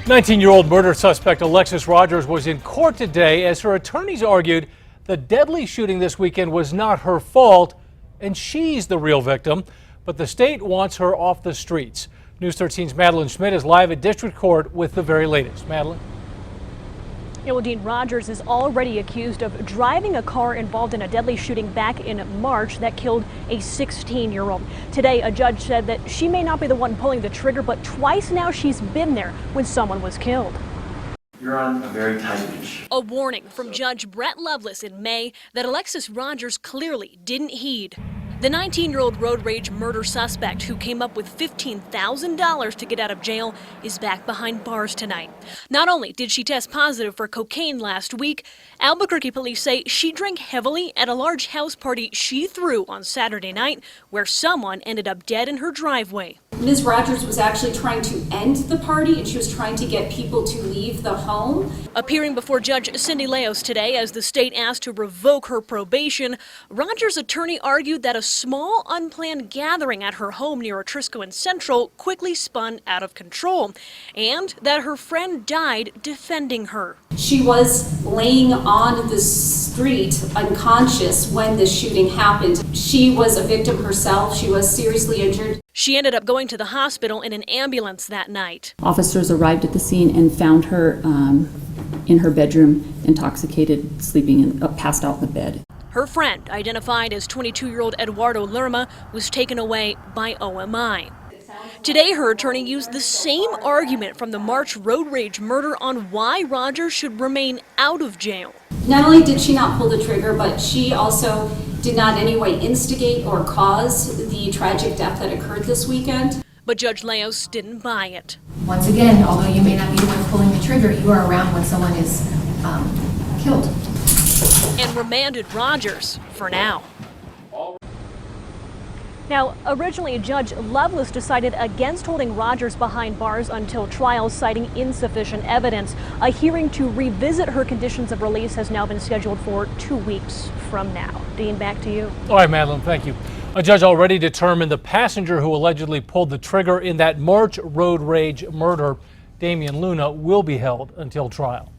19-year-old murder suspect Alexis Rogers was in court today as her attorneys argued the deadly shooting this weekend was not her fault and she's the real victim, but the state wants her off the streets. News 13's Madeline Schmidt is live at District Court with the very latest. Madeline? Dean Rogers is already accused of driving a car involved in a deadly shooting back in March that killed a 16-year-old. Today, a judge said that she may not be the one pulling the trigger, but twice now she's been there when someone was killed. You're on a very tight leash. A warning from Judge Brett Loveless in May that Alexis Rogers clearly didn't heed. The 19-year-old road rage murder suspect who came up with $15,000 to get out of jail is back behind bars tonight. Not only did she test positive for cocaine last week, Albuquerque police say she drank heavily at a large house party she threw on Saturday night, where someone ended up dead in her driveway. Ms. Rogers was actually trying to end the party, and she was trying to get people to leave the home. Appearing before Judge Cindy Leos today as the state asked to revoke her probation, Rogers' attorney argued that a small unplanned gathering at her home near Atrisco and Central quickly spun out of control, and that her friend died defending her. She was laying on the street unconscious when the shooting happened. She was a victim herself. She was seriously injured. She ended up going to the hospital in an ambulance that night. Officers arrived at the scene and found her in her bedroom, intoxicated, sleeping and passed out in the bed. Her friend, identified as 22-year-old Eduardo Lerma, was taken away by OMI. Today, her attorney used the same argument from the March road rage murder on why Rogers should remain out of jail. Not only did she not pull the trigger, but she also did not in any way instigate or cause the tragic death that occurred this weekend. But Judge Leos didn't buy it. Once again, although you may not be the one pulling the trigger, you are around when someone is killed. And remanded Rogers for now. Now, originally, Judge Loveless decided against holding Rogers behind bars until trial, citing insufficient evidence. A hearing to revisit her conditions of release has now been scheduled for 2 weeks from now. Dean, back to you. All right, Madeline, thank you. A judge already determined the passenger who allegedly pulled the trigger in that March road rage murder, Damian Luna, will be held until trial.